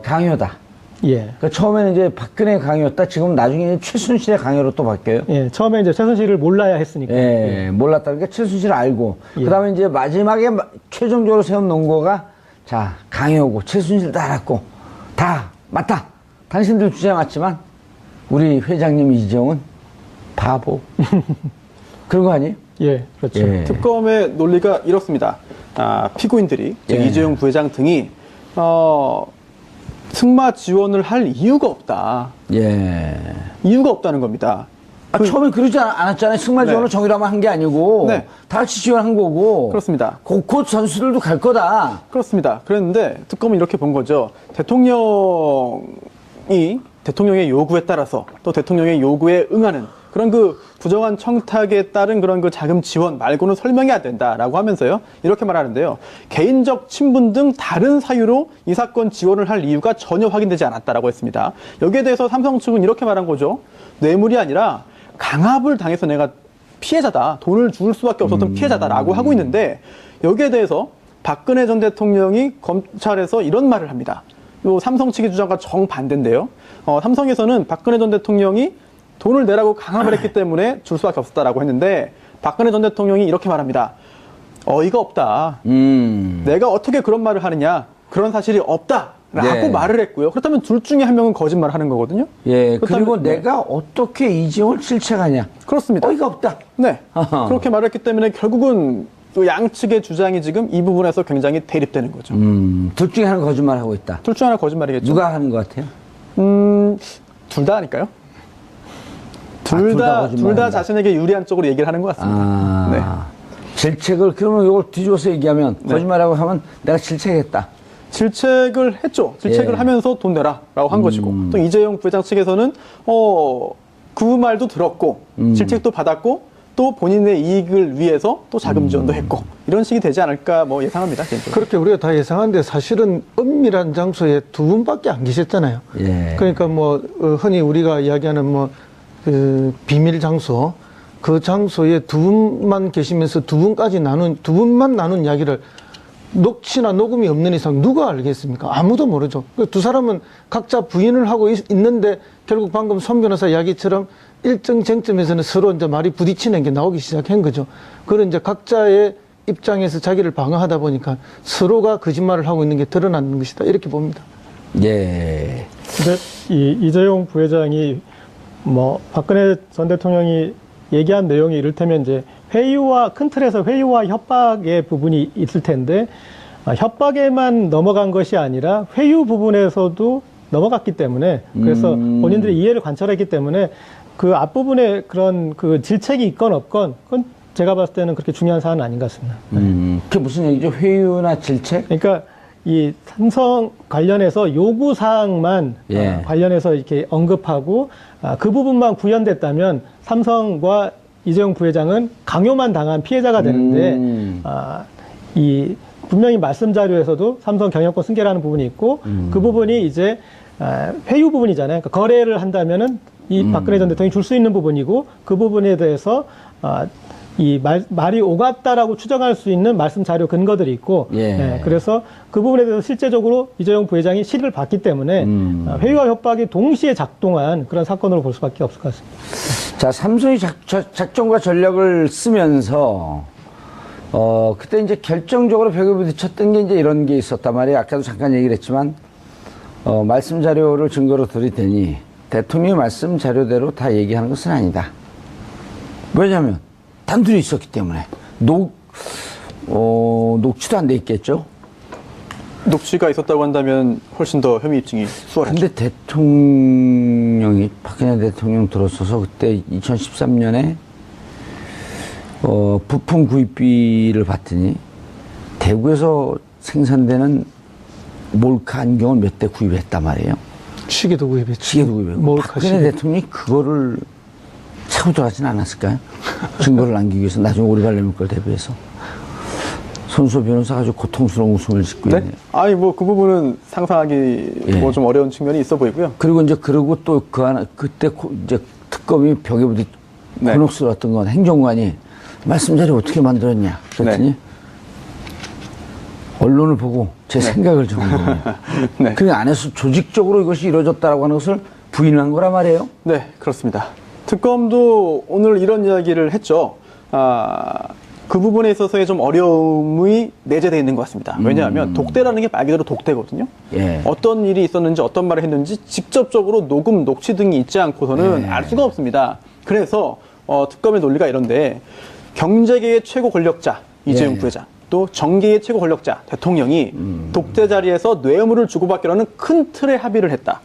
강요다. 예. 그러니까 처음에는 이제 박근혜 강요였다. 지금 나중에 이제 최순실의 강요로 또 바뀌어요. 예. 처음에 이제 최순실을 몰라야 했으니까. 예. 몰랐다. 그러니까 최순실을 알고. 예. 그 다음에 이제 마지막에 최종적으로 세운 논거가 자, 강요고 최순실도 알았고 다 맞다. 당신들 주장 맞지만 우리 회장님 이재용은 바보. 그런 거 아니에요? 예. 그렇죠. 예. 특검의 논리가 이렇습니다. 피고인들이 즉 예. 이재용 부회장 등이 승마 지원을 할 이유가 없다. 예. 이유가 없다는 겁니다. 처음에 그러지 않았잖아요. 승마 지원을 네. 정의라만 한 게 아니고 네. 다 같이 지원한 거고. 그렇습니다. 곧 선수들도 갈 거다. 그렇습니다. 그랬는데 특검은 이렇게 본 거죠. 대통령의 요구에 따라서 또 대통령의 요구에 응하는 그런 그 부정한 청탁에 따른 그런 그 자금 지원 말고는 설명이 안 된다라고 하면서요. 이렇게 말하는데요. 개인적 친분 등 다른 사유로 이 사건 지원을 할 이유가 전혀 확인되지 않았다라고 했습니다. 여기에 대해서 삼성 측은 이렇게 말한 거죠. 뇌물이 아니라 강압을 당해서 내가 피해자다. 돈을 줄 수밖에 없었던 피해자다라고 하고 있는데 여기에 대해서 박근혜 전 대통령이 검찰에서 이런 말을 합니다. 요 삼성 측의 주장과 정반대인데요. 삼성에서는 박근혜 전 대통령이 돈을 내라고 강압을 했기 때문에 줄 수밖에 없었다라고 했는데 박근혜 전 대통령이 이렇게 말합니다. 어이가 없다. 내가 어떻게 그런 말을 하느냐. 그런 사실이 없다. 라고 네. 말을 했고요. 그렇다면 둘 중에 한 명은 거짓말을 하는 거거든요. 예. 그렇다면- 그리고 네. 내가 어떻게 이재용을 질책하냐. 그렇습니다. 어이가 없다. 네. 아하. 그렇게 말했기 때문에 결국은 또 양측의 주장이 지금 이 부분에서 굉장히 대립되는 거죠. 둘 중에 하나 거짓말 하고 있다. 둘 중 하나 거짓말이겠죠. 누가 하는 것 같아요? 둘 다 아닐까요? 둘 다 거짓말한다. 둘 다 자신에게 유리한 쪽으로 얘기를 하는 것 같습니다. 네. 질책을 그러면 이걸 뒤집어서 얘기하면 거짓말하고 하면 내가 질책했다. 질책을 했죠. 질책을 예. 하면서 돈 내라라고 한 것이고 또 이재용 부회장 측에서는 그 말도 들었고 질책도 받았고 또 본인의 이익을 위해서 또 자금 지원도 했고 이런 식이 되지 않을까 뭐 예상합니다. 개인적으로. 그렇게 우리가 다 예상하는데 사실은 은밀한 장소에 두 분밖에 안 계셨잖아요. 예. 그러니까 뭐 흔히 우리가 이야기하는 뭐 비밀 장소 그 장소에 두 분만 계시면서 두 분만 나눈 이야기를 녹취나 녹음이 없는 이상 누가 알겠습니까? 아무도 모르죠. 두 사람은 각자 부인을 하고 있는데 결국 방금 손 변호사 이야기처럼 일정 쟁점에서는 서로 이제 말이 부딪히는 게 나오기 시작한 거죠. 그런 이제 각자의 입장에서 자기를 방어하다 보니까 서로가 거짓말을 하고 있는 게 드러나는 것이다. 이렇게 봅니다. 예. 근데 이재용 부회장이 뭐 박근혜 전 대통령이 얘기한 내용이 이를테면 이제 큰 틀에서 회유와 협박의 부분이 있을 텐데 협박에만 넘어간 것이 아니라 회유 부분에서도 넘어갔기 때문에 그래서 본인들이 이해를 관철했기 때문에 그 앞부분에 그런 그 질책이 있건 없건 그건 제가 봤을 때는 그렇게 중요한 사안은 아닌 것 같습니다. 그게 무슨 얘기죠? 회유나 질책? 그러니까 이 삼성 관련해서 요구 사항만 예. 관련해서 이렇게 언급하고 그 부분만 구현됐다면 삼성과 이재용 부회장은 강요만 당한 피해자가 되는데 이 분명히 말씀 자료에서도 삼성 경영권 승계라는 부분이 있고 그 부분이 이제 회유 부분이잖아요. 그러니까 거래를 한다면은 이 박근혜 전 대통령이 줄 수 있는 부분이고 그 부분에 대해서 이 말이 오갔다라고 추정할 수 있는 말씀 자료 근거들이 있고, 예. 그래서 그 부분에 대해서 실제적으로 이재용 부회장이 실의를 받기 때문에 회유와 협박이 동시에 작동한 그런 사건으로 볼 수밖에 없을 것 같습니다. 자, 삼성이 작전과 전략을 쓰면서, 그때 이제 결정적으로 벽에 부딪혔던 게 이제 이런 게 있었단 말이에요. 아까도 잠깐 얘기를 했지만, 말씀 자료를 증거로 들이대니 대통령의 말씀 자료대로 다 얘기하는 것은 아니다. 왜냐면, 단둘이 있었기 때문에. 녹취도 안 돼 있겠죠? 녹취가 있었다고 한다면 훨씬 더 혐의 입증이 수월하죠. 근데 대통령이, 박근혜 대통령 들어서서 그때 2013년에, 부품 구입비를 받더니, 대구에서 생산되는 몰카 안경을 몇 대 구입했단 말이에요. 시계도 구입했죠. 시계도 구입했고. 몰카 박근혜 시계. 대통령이 그거를 차고 들어가지는 않았을까요? 증거를 남기기 위해서 나중에 오리발레물 걸 대비해서. 손수 변호사가 아주 고통스러운 웃음을 짓고 네? 있네요. 아니 뭐 그 부분은 상상하기 예. 뭐 좀 어려운 측면이 있어 보이고요. 그리고 이제 그러고 또 그 하나 그때 이제 특검이 벽에 부딪 네. 곤혹스러웠던 건 행정관이 말씀 자료 어떻게 만들었냐 그랬더니 네. 언론을 보고 제 생각을 적은 겁니다. 네. 그 안에서 조직적으로 이것이 이루어졌다라고 하는 것을 부인한 거란 말이에요. 네, 그렇습니다. 특검도 오늘 이런 이야기를 했죠. 그 부분에 있어서의 좀 어려움이 내재되어 있는 것 같습니다. 왜냐하면 독대라는 게 말 그대로 독대거든요. 예. 어떤 일이 있었는지 어떤 말을 했는지 직접적으로 녹음, 녹취 등이 있지 않고서는 알 수가 없습니다. 그래서 특검의 논리가 이런데 경제계의 최고 권력자 이재용 예. 부회장 또 정계의 최고 권력자 대통령이 독대 자리에서 뇌물을 주고받기로는 큰 틀의 합의를 했다.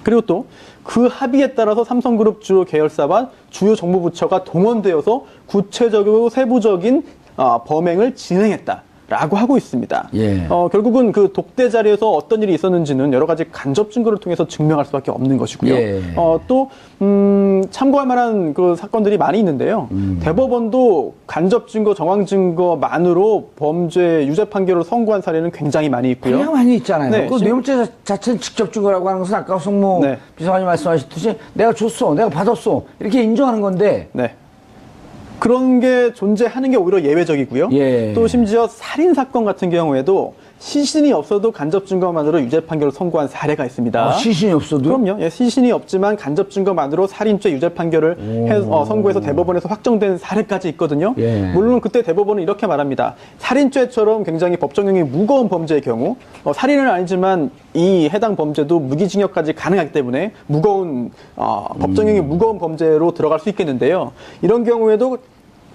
그리고 또 그 합의에 따라서 삼성그룹 주요 계열사와 주요 정부부처가 동원되어서 구체적이고 세부적인 범행을 진행했다라고 하고 있습니다. 예. 결국은 그 독대 자리에서 어떤 일이 있었는지는 여러 가지 간접 증거를 통해서 증명할 수밖에 없는 것이고요. 예. 또 참고할 만한 그 사건들이 많이 있는데요. 대법원도 간접 증거, 정황 증거만으로 범죄 유죄 판결을 선고한 사례는 굉장히 많이 있고요. 그냥 많이 있잖아요. 네, 그 뇌물죄 자체는 직접 증거라고 하는 것은 아까 송모 네. 비서관이 말씀하셨듯이 내가 줬어, 내가 받았어 이렇게 인정하는 건데 네. 그런 게 존재하는 게 오히려 예외적이고요. 예. 또 심지어 살인 사건 같은 경우에도 시신이 없어도 간접 증거만으로 유죄 판결을 선고한 사례가 있습니다. 시신이 없어도 그럼요. 예, 시신이 없지만 간접 증거만으로 살인죄 유죄 판결을 선고해서 대법원에서 확정된 사례까지 있거든요. 예. 물론 그때 대법원은 이렇게 말합니다. 살인죄처럼 굉장히 법정형이 무거운 범죄의 경우 살인은 아니지만 이 해당 범죄도 무기징역까지 가능하기 때문에 무거운 법정형이 무거운 범죄로 들어갈 수 있겠는데요. 이런 경우에도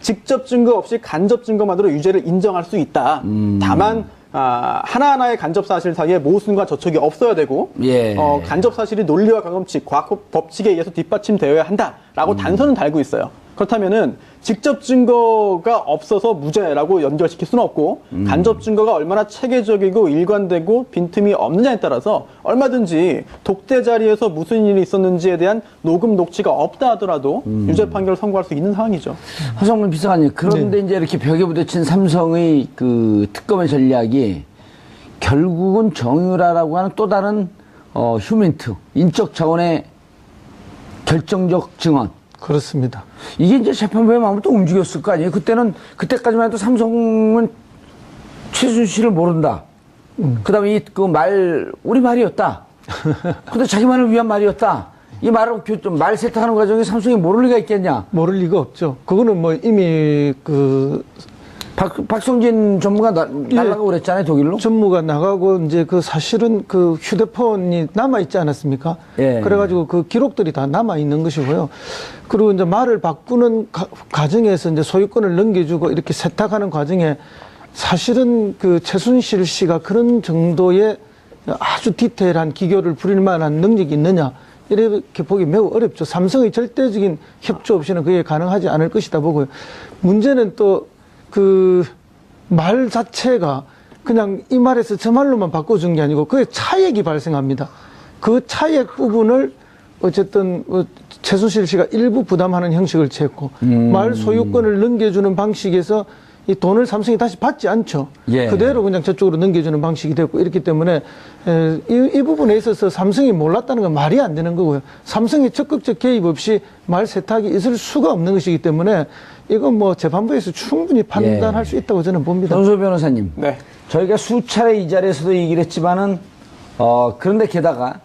직접 증거 없이 간접 증거만으로 유죄를 인정할 수 있다. 다만 하나하나의 간접 사실 사이에 모순과 저촉이 없어야 되고 예. 간접 사실이 논리와 경험칙, 과학 법칙에 의해서 뒷받침되어야 한다라고 단서는 달고 있어요. 그렇다면은 직접 증거가 없어서 무죄라고 연결시킬 수는 없고 간접 증거가 얼마나 체계적이고 일관되고 빈틈이 없느냐에 따라서 얼마든지 독대 자리에서 무슨 일이 있었는지에 대한 녹음 녹취가 없다 하더라도 유죄 판결을 선고할 수 있는 상황이죠. 허성문 비서관님, 그런데 이제 이렇게 벽에 부딪힌 삼성의 그 특검의 전략이 결국은 정유라라고 하는 또 다른 휴멘트, 인적 자원의 결정적 증언. 그렇습니다. 이게 이제 재판부의 마음을 또 움직였을 거 아니에요? 그때까지만 해도 삼성은 최순실을 모른다. 그 다음에 이 그 우리 말이었다. 근데 자기만을 위한 말이었다. 이 말 세탁하는 과정에 삼성이 모를 리가 있겠냐? 모를 리가 없죠. 그거는 뭐 이미 박성진 전무가 날라가고 그랬잖아요, 독일로? 전무가 나가고 이제 그 사실은 그 휴대폰이 남아있지 않았습니까? 예. 그래가지고 그 기록들이 다 남아있는 것이고요. 그리고 이제 말을 바꾸는 과정에서 이제 소유권을 넘겨주고 이렇게 세탁하는 과정에 사실은 그 최순실 씨가 그런 정도의 아주 디테일한 기교를 부릴 만한 능력이 있느냐. 이렇게 보기 매우 어렵죠. 삼성의 절대적인 협조 없이는 그게 가능하지 않을 것이다 보고요. 문제는 또 그 말 자체가 그냥 이 말에서 저 말로만 바꿔준 게 아니고 그에 차액이 발생합니다. 그 차액 부분을 어쨌든 최순실 씨가 일부 부담하는 형식을 취했고 말 소유권을 넘겨주는 방식에서 이 돈을 삼성이 다시 받지 않죠. 예. 그대로 그냥 저쪽으로 넘겨주는 방식이 됐고 이렇기 때문에 이 부분에 있어서 삼성이 몰랐다는 건 말이 안 되는 거고요. 삼성이 적극적 개입 없이 말 세탁이 있을 수가 없는 것이기 때문에 이건 뭐 재판부에서 충분히 판단할 수 있다고 저는 봅니다. 전소 변호사님. 네. 저희가 수차례 이 자리에서도 얘기를 했지만은, 그런데 게다가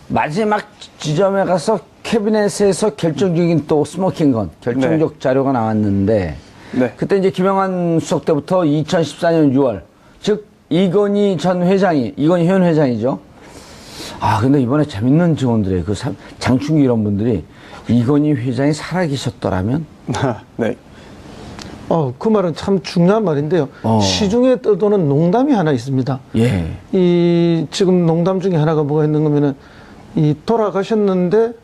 마지막 지점에 가서 캐비넷에서 결정적인 또 스모킹건, 결정적 자료가 나왔는데, 네. 그때 이제 김영환 수석 때부터 2014년 6월, 즉, 이건희 현 회장이죠. 근데 이번에 재밌는 증언들이에요. 장충기 이런 분들이 이건희 회장이 살아계셨더라면? 네. 그 말은 참 중요한 말인데요. 시중에 떠도는 농담이 하나 있습니다. 예. 지금 농담 중에 하나가 뭐가 있는 거면은, 돌아가셨는데,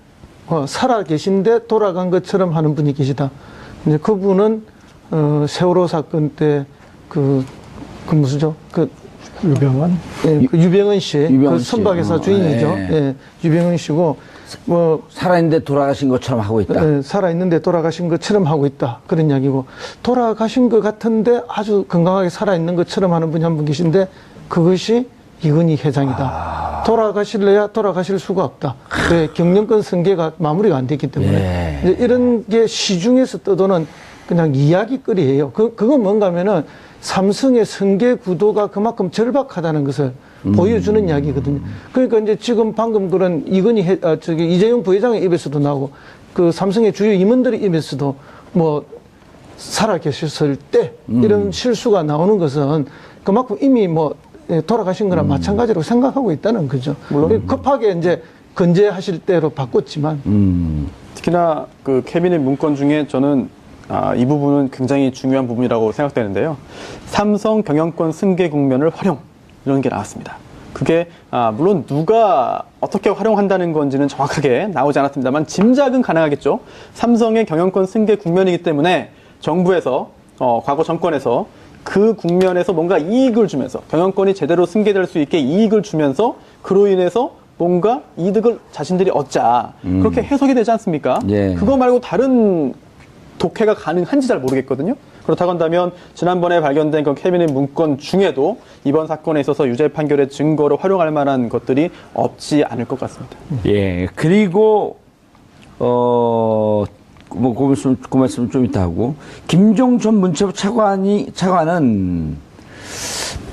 살아 계신데 돌아간 것처럼 하는 분이 계시다. 이제 그분은, 세월호 사건 때, 무슨죠? 유병헌? 예, 그 유병헌 씨. 유병헌 그 씨. 선박회사 주인이죠. 예. 예, 유병헌 씨고, 살아있는데 돌아가신 것처럼 하고 있다. 예, 살아있는데 돌아가신 것처럼 하고 있다. 그런 이야기고, 돌아가신 것 같은데 아주 건강하게 살아있는 것처럼 하는 분이 한 분 계신데, 그것이 이건희 회장이다. 돌아가실래야 돌아가실 수가 없다. 왜 경영권 승계가 마무리가 안 됐기 때문에. 예. 이제 이런 게 시중에서 떠도는 그냥 이야기거리예요. 그건 뭔가 하면은 삼성의 승계 구도가 그만큼 절박하다는 것을 보여주는 이야기거든요. 그러니까 이제 지금 방금 그런 이재용 부회장의 입에서도 나오고 그 삼성의 주요 임원들의 입에서도 뭐 살아 계셨을 때 이런 실수가 나오는 것은 그만큼 이미 뭐 돌아가신 거나 마찬가지로 생각하고 있다는 거죠. 물론 급하게 이제 건재하실 대로 바꿨지만 특히나 그 캐비넷 문건 중에 저는 이 부분은 굉장히 중요한 부분이라고 생각되는데요. 삼성 경영권 승계 국면을 활용 이런 게 나왔습니다. 그게 물론 누가 어떻게 활용한다는 건지는 정확하게 나오지 않았습니다만 짐작은 가능하겠죠. 삼성의 경영권 승계 국면이기 때문에 정부에서 과거 정권에서 그 국면에서 뭔가 이익을 주면서 경영권이 제대로 승계될 수 있게 이익을 주면서 그로 인해서 뭔가 이득을 자신들이 얻자 그렇게 해석이 되지 않습니까? 예. 그거 말고 다른 독해가 가능한지 잘 모르겠거든요. 그렇다고 한다면 지난번에 발견된 그 캐비넷 문건 중에도 이번 사건에 있어서 유죄 판결의 증거로 활용할 만한 것들이 없지 않을 것 같습니다. 예. 그리고 그 말씀 좀 이따 하고 김종 전 문체부 차관은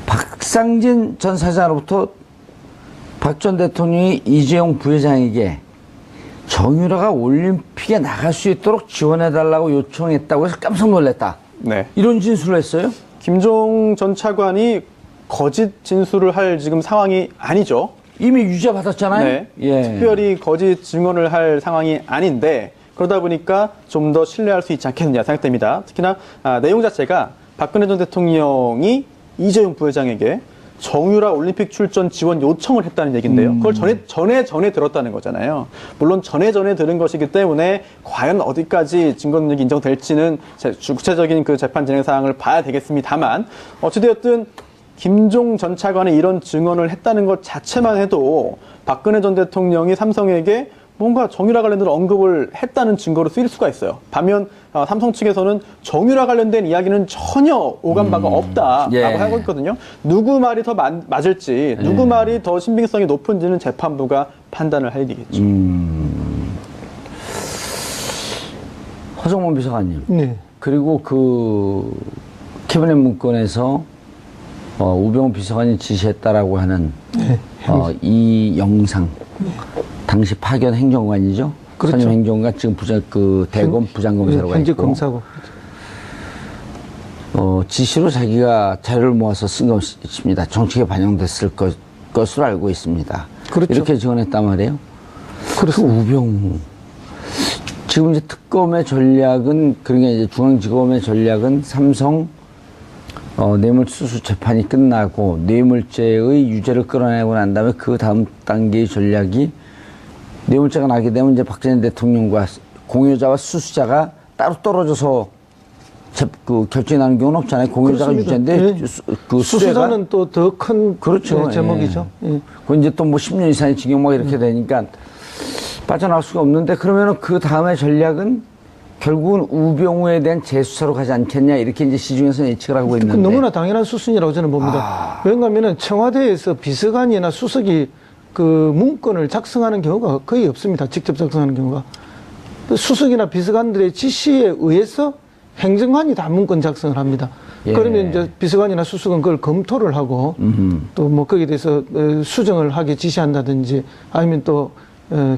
박상진 전 사장으로부터 박 전 대통령이 이재용 부회장에게 정유라가 올림픽에 나갈 수 있도록 지원해달라고 요청했다고 해서 깜짝 놀랐다. 네. 이런 진술을 했어요? 김종 전 차관이 거짓 진술을 할 지금 상황이 아니죠. 이미 유죄 받았잖아요. 네. 예. 특별히 거짓 증언을 할 상황이 아닌데 그러다 보니까 좀 더 신뢰할 수 있지 않겠느냐 생각됩니다. 특히나 내용 자체가 박근혜 전 대통령이 이재용 부회장에게 정유라 올림픽 출전 지원 요청을 했다는 얘기인데요. 그걸 전에 들었다는 거잖아요. 물론 전에 들은 것이기 때문에 과연 어디까지 증거 능력이 인정될지는 구체적인 그 재판 진행 사항을 봐야 되겠습니다만 어찌되었든 김종 전 차관이 이런 증언을 했다는 것 자체만 해도 박근혜 전 대통령이 삼성에게 뭔가 정유라 관련된 언급을 했다는 증거로 쓰일 수가 있어요. 반면 삼성 측에서는 정유라 관련된 이야기는 전혀 오간 바가 없다라고 예. 하고 있거든요. 누구 말이 더 맞을지, 누구 말이 더 신빙성이 높은지는 재판부가 판단을 할 일이겠죠. 허정문 비서관님. 네. 그리고 그 캐비넷 문건에서 우병우 비서관이 지시했다라고 하는 이 영상. 당시 파견 행정관이죠. 그렇죠. 선임 행정관 지금 대검 부장검사라고 현직 있고. 검사고. 지시로 자기가 자료를 모아서 쓴 것입니다. 정책에 반영됐을 것으로 알고 있습니다. 그렇죠. 이렇게 증언했단 말이에요. 그렇습니다. 그 우병우. 지금 이제 특검의 전략은, 그러니까 이제 중앙지검의 전략은 삼성 뇌물수수 재판이 끝나고 뇌물죄의 유죄를 끌어내고 난 다음에 그 다음 단계의 전략이 뇌물죄가 나게 되면 이제 박 전 대통령과 공여자와 수수자가 따로 떨어져서 결정이 나는 경우는 없잖아요. 공여자가 그렇습니다. 유죄인데 예. 그 수수자는 또 더 큰 그렇죠. 제목이죠. 예. 그 이제 또 뭐 10년 이상의 징역 막 이렇게 되니까 빠져나올 수가 없는데 그러면은 그 다음의 전략은 결국은 우병우에 대한 재수사로 가지 않겠냐 이렇게 이제 시중에서 예측을 하고 있는데 너무나 당연한 수순이라고 저는 봅니다. 왜냐하면 청와대에서 비서관이나 수석이 그 문건을 작성하는 경우가 거의 없습니다. 직접 작성하는 경우가. 수석이나 비서관들의 지시에 의해서 행정관이 다 문건 작성을 합니다. 예. 그러면 이제 비서관이나 수석은 그걸 검토를 하고 또 뭐 거기에 대해서 수정을 하게 지시한다든지 아니면 또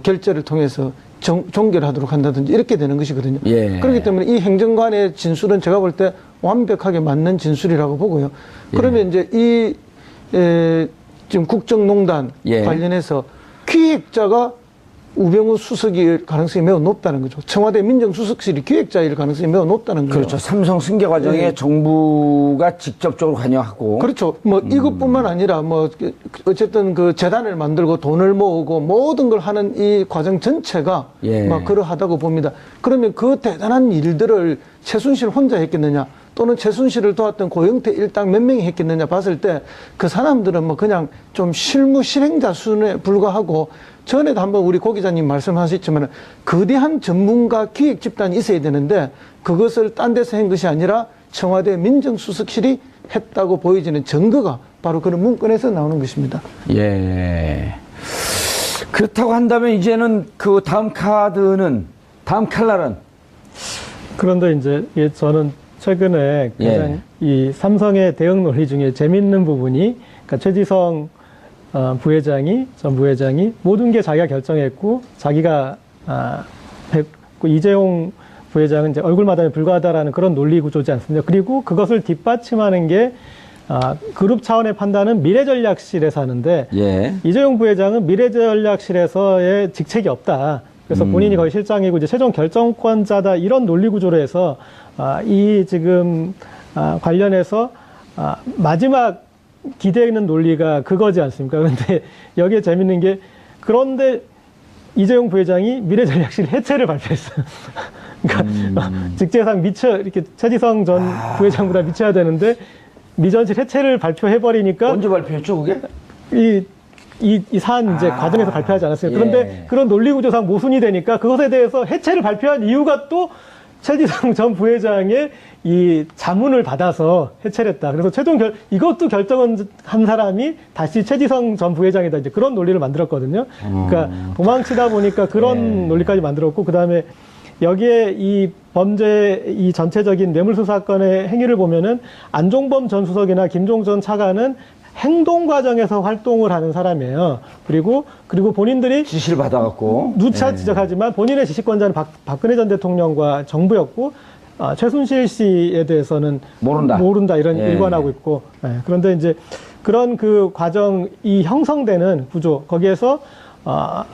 결재를 통해서 종결하도록 한다든지 이렇게 되는 것이거든요. 예. 그렇기 때문에 이 행정관의 진술은 제가 볼 때 완벽하게 맞는 진술이라고 보고요. 그러면 이제 이 지금 국정농단 예. 관련해서 기획자가 우병우 수석일 가능성이 매우 높다는 거죠. 청와대 민정수석실이 기획자일 가능성이 매우 높다는 거죠. 그렇죠. 삼성 승계 과정에 네. 정부가 직접적으로 관여하고 그렇죠. 뭐 이것뿐만 아니라 뭐 어쨌든 그 재단을 만들고 돈을 모으고 모든 걸 하는 이 과정 전체가 예. 막 그러하다고 봅니다. 그러면 그 대단한 일들을 최순실 혼자 했겠느냐? 또는 최순실을 도왔던 고영태 일당 몇 명이 했겠느냐 봤을 때 그 사람들은 뭐 그냥 좀 실무 실행자 수준에 불과하고 전에도 한번 우리 고 기자님 말씀하셨지만 거대한 전문가 기획 집단이 있어야 되는데 그것을 딴 데서 한 것이 아니라 청와대 민정수석실이 했다고 보여지는 증거가 바로 그런 문건에서 나오는 것입니다. 예. 그렇다고 한다면 이제는 그 다음 칼날은 그런데 이제 저는 최근에 가장 이 삼성의 대응 논리 중에 재밌는 부분이, 그러니까 최지성 전 부회장이 모든 게 자기가 결정했고 자기가 이재용 부회장은 이제 얼굴 마담에 불과하다라는 그런 논리 구조지 않습니까? 그리고 그것을 뒷받침하는 게 그룹 차원의 판단은 미래전략실에서 하는데 이재용 부회장은 미래전략실에서의 직책이 없다. 그래서 본인이 거의 실장이고 이제 최종 결정권자다, 이런 논리 구조로 해서 이 지금 관련해서 마지막 기대는 논리가 그거지 않습니까? 그런데 여기에 재밌는 게, 그런데 이재용 부회장이 미래전략실 해체를 발표했어요. 그러니까 직제상 이렇게 최지성 전 부회장보다 미쳐야 되는데 미전실 해체를 발표해버리니까. 언제 발표했죠, 그게? 이 사안 이제 과정에서 발표하지 않았어요. 그런데 그런 논리구조상 모순이 되니까 그것에 대해서 해체를 발표한 이유가 또 최지성 전 부회장의 이 자문을 받아서 해체를 했다. 그래서 이것도 결정한 사람이 다시 최지성 전 부회장이다. 이제 그런 논리를 만들었거든요. 그러니까 도망치다 보니까 그런 논리까지 만들었고, 그 다음에 여기에 이 이 전체적인 뇌물수수 사건의 행위를 보면은 안종범 전 수석이나 김종 전 차관은 행동 과정에서 활동을 하는 사람이에요. 그리고 본인들이 지시를 받아갖고 누차 지적하지만 본인의 지시권자는 박근혜 전 대통령과 정부였고, 최순실 씨에 대해서는 모른다 이런 일관하고 있고. 그런데 이제 그런 그 과정이 형성되는 구조, 거기에서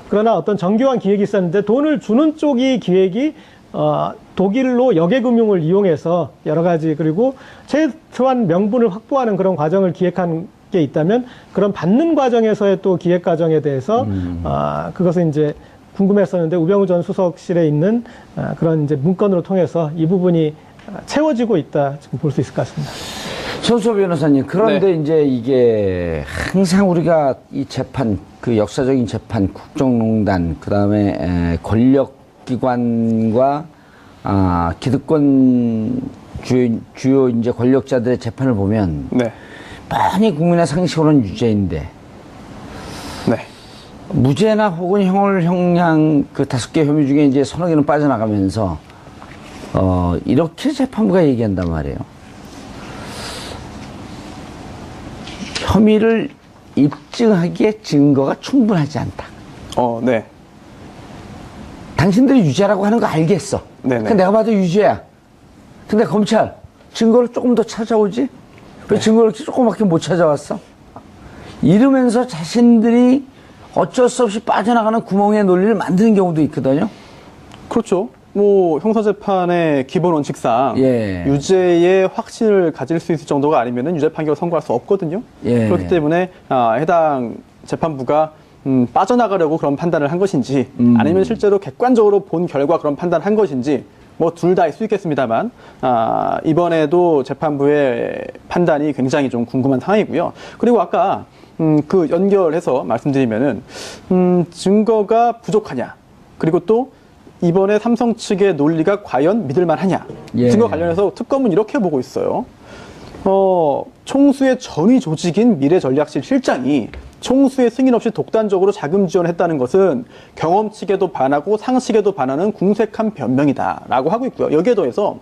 그러나 어떤 정교한 기획이 있었는데 돈을 주는 쪽이 기획이 독일로 역외금융을 이용해서 여러 가지, 그리고 최소한 명분을 확보하는 그런 과정을 기획한 게 있다면, 그런 받는 과정에서의 또 기획 과정에 대해서 그것은 이제 궁금했었는데, 우병우 전 수석실에 있는 그런 이제 문건으로 통해서 이 부분이 채워지고 있다, 지금 볼 수 있을 것 같습니다. 손수호 변호사님, 그런데 이제 이게 항상 우리가 이 재판, 그 역사적인 재판, 국정농단, 그 다음에 권력기관과 기득권 주요 이제 권력자들의 재판을 보면 뻔히 국민의 상식으로는 유죄인데 무죄나 혹은 형량 그 5개 혐의 중에 이제 서너 개는 빠져나가면서 이렇게 재판부가 얘기한단 말이에요. 혐의를 입증하기에 증거가 충분하지 않다. 당신들이 유죄라고 하는 거 알겠어. 그러니까 내가 봐도 유죄야. 근데 검찰 증거를 조금 더 찾아오지? 왜 증거를 조금밖에 못 찾아왔어? 이러면서 자신들이 어쩔 수 없이 빠져나가는 구멍의 논리를 만드는 경우도 있거든요. 그렇죠. 뭐 형사재판의 기본 원칙상 유죄의 확신을 가질 수 있을 정도가 아니면은 유죄 판결을 선고할 수 없거든요. 그렇기 때문에 해당 재판부가 빠져나가려고 그런 판단을 한 것인지, 아니면 실제로 객관적으로 본 결과 그런 판단을 한 것인지, 뭐 둘 다일 수 있겠습니다만, 이번에도 재판부의 판단이 굉장히 좀 궁금한 상황이고요. 그리고 아까 그 연결해서 말씀드리면은 증거가 부족하냐, 그리고 또 이번에 삼성 측의 논리가 과연 믿을만하냐, 증거 관련해서 특검은 이렇게 보고 있어요. 총수의 전위 조직인 미래전략실 실장이 총수의 승인 없이 독단적으로 자금 지원했다는 것은 경험칙에도 반하고 상식에도 반하는 궁색한 변명이다라고 하고 있고요. 여기에 더해서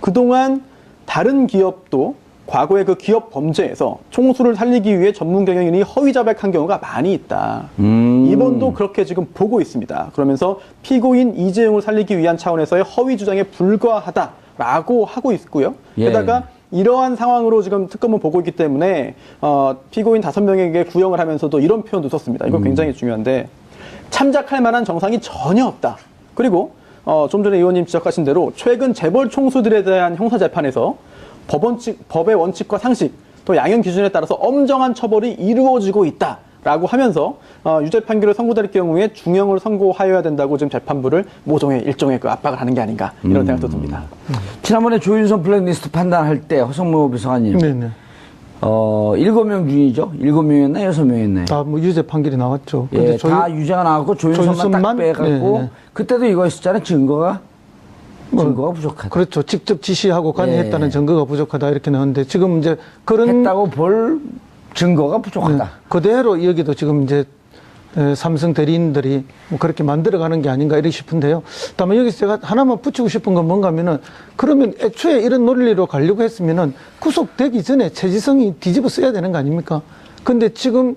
그동안 다른 기업도 과거의 그 기업 범죄에서 총수를 살리기 위해 전문 경영인이 허위 자백한 경우가 많이 있다. 이번도 그렇게 지금 보고 있습니다. 그러면서 피고인 이재용을 살리기 위한 차원에서의 허위 주장에 불과하다라고 하고 있고요. 게다가 이러한 상황으로 지금 특검은 보고 있기 때문에 피고인 5명에게 구형을 하면서도 이런 표현도 썼습니다. 이거 굉장히 중요한데, 참작할 만한 정상이 전혀 없다. 그리고 좀 전에 의원님 지적하신 대로 최근 재벌 총수들에 대한 형사재판에서 법의 원칙과 상식, 또 양형 기준에 따라서 엄정한 처벌이 이루어지고 있다라고 하면서 유죄 판결을 선고될 경우에 중형을 선고하여야 된다고 지금 재판부를 일종의 그 압박을 하는 게 아닌가, 이런 생각도 듭니다. 지난번에 조윤선 블랙리스트 판단할 때 허성무 비서관님 7명 중이죠? 7명이었나 6명이었나요? 뭐 유죄 판결이 나왔죠. 근데 다 유죄가 나왔고 조윤선만 딱 빼갖고 그때도 이거 있었잖아요. 증거가 부족하다. 그렇죠. 직접 지시하고 관여했다는 증거가 부족하다, 이렇게 나왔는데, 지금 이제 그런 했다고 볼 증거가 부족하다. 그대로 여기도 지금 이제 삼성 대리인들이 뭐 그렇게 만들어가는 게 아닌가 이렇게 싶은데요. 다만 여기서 제가 하나만 붙이고 싶은 건 뭔가 하면은 그러면 애초에 이런 논리로 가려고 했으면은 구속되기 전에 최지성이 뒤집어 써야 되는 거 아닙니까? 근데 지금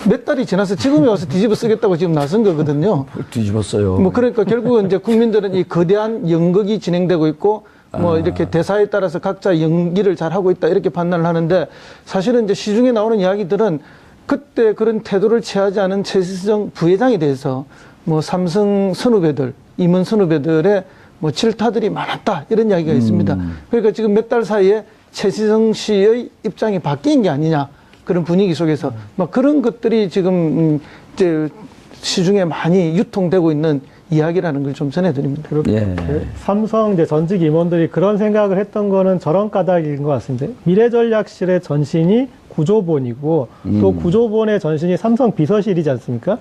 몇 달이 지나서 지금에 와서 뒤집어 쓰겠다고 지금 나선 거거든요. 뒤집었어요. 뭐 그러니까 결국은 이제 국민들은 이 거대한 연극이 진행되고 있고 뭐 이렇게 대사에 따라서 각자 연기를 잘 하고 있다 이렇게 판단을 하는데 사실은 이제 시중에 나오는 이야기들은 그때 그런 태도를 취하지 않은 최시성 부회장에 대해서 뭐 삼성 선후배들, 임원 선후배들의 뭐 질타들이 많았다 이런 이야기가 있습니다. 그러니까 지금 몇 달 사이에 최시성 씨의 입장이 바뀐 게 아니냐 그런 분위기 속에서 막 그런 것들이 지금 이제 시중에 많이 유통되고 있는 이야기라는 걸 좀 전해드립니다. 예. 삼성 이제 전직 임원들이 그런 생각을 했던 거는 저런 까닭인 것 같습니다. 미래전략실의 전신이 구조본이고 또 구조본의 전신이 삼성 비서실이지 않습니까?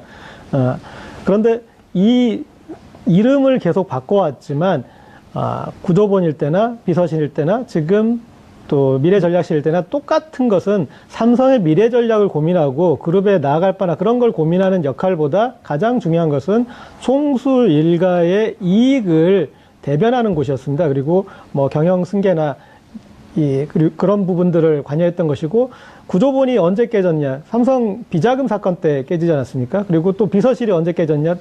그런데 이 이름을 계속 바꿔왔지만 구조본일 때나 비서실일 때나 지금 또 미래전략실일 때나 똑같은 것은 삼성의 미래전략을 고민하고 그룹에 나아갈 바나 그런 걸 고민하는 역할보다 가장 중요한 것은 총수 일가의 이익을 대변하는 곳이었습니다. 그리고 뭐 경영 승계나 그리고 그런 부분들을 관여했던 것이고 구조본이 언제 깨졌냐? 삼성 비자금 사건 때 깨지지 않았습니까? 그리고 또 비서실이 언제 깨졌냐?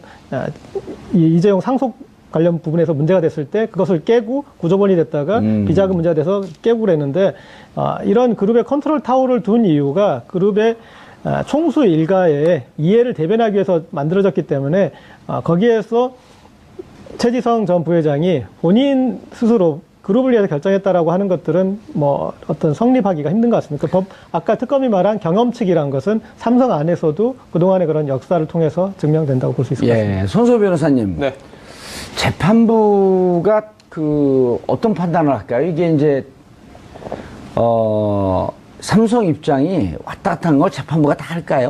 이재용 상속 관련 부분에서 문제가 됐을 때 그것을 깨고 구조본이 됐다가 비자금 문제가 돼서 깨고 그랬는데 이런 그룹의 컨트롤 타워를 둔 이유가 그룹의 총수 일가의 이해를 대변하기 위해서 만들어졌기 때문에 거기에서 최지성 전 부회장이 본인 스스로 그룹을 위해서 결정했다라고 하는 것들은 뭐 어떤 성립하기가 힘든 것 같습니다. 아까 특검이 말한 경험칙이란 것은 삼성 안에서도 그동안의 그런 역사를 통해서 증명된다고 볼 수 있을 것 같습니다. 예, 손소 변호사님. 네. 재판부가 어떤 판단을 할까요? 이게 이제, 삼성 입장이 왔다 갔다 한 걸 재판부가 다 할까요?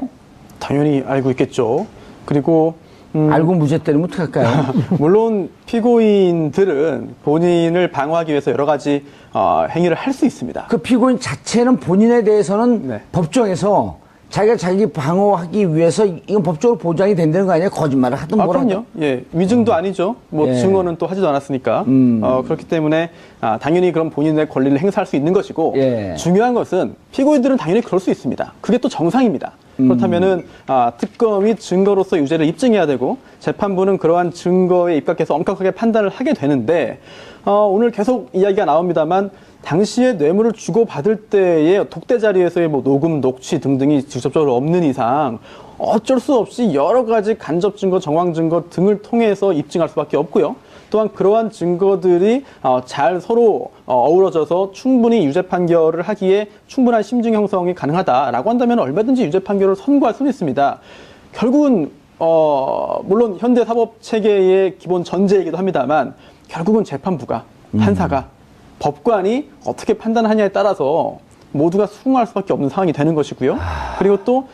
당연히 알고 있겠죠. 그리고 알고 무죄 때리면 어떡할까요? 물론 피고인들은 본인을 방어하기 위해서 여러 가지 행위를 할 수 있습니다. 그 피고인 자체는 본인에 대해서는 네. 법정에서 자기가 자기 방어하기 위해서 이건 법적으로 보장이 된다는 거 아니에요? 거짓말을 하든 뭐라든. 그럼요. 예, 위증도 아니죠. 뭐 예. 증언은 또 하지도 않았으니까. 그렇기 때문에 당연히 그런 본인의 권리를 행사할 수 있는 것이고 예. 중요한 것은 피고인들은 당연히 그럴 수 있습니다. 그게 또 정상입니다. 그렇다면은 특검이 증거로서 유죄를 입증해야 되고 재판부는 그러한 증거에 입각해서 엄격하게 판단을 하게 되는데 오늘 계속 이야기가 나옵니다만 당시에 뇌물을 주고받을 때의 독대 자리에서의 뭐 녹음, 녹취 등등이 직접적으로 없는 이상 어쩔 수 없이 여러 가지 간접 증거, 정황 증거 등을 통해서 입증할 수밖에 없고요. 또한 그러한 증거들이 잘 서로 어우러져서 충분히 유죄 판결을 하기에 충분한 심증 형성이 가능하다라고 한다면 얼마든지 유죄 판결을 선고할 수는 있습니다. 결국은 물론 현대 사법 체계의 기본 전제이기도 합니다만 결국은 재판부가 판사가 법관이 어떻게 판단하냐에 따라서 모두가 수긍할 수밖에 없는 상황이 되는 것이고요. 그리고 또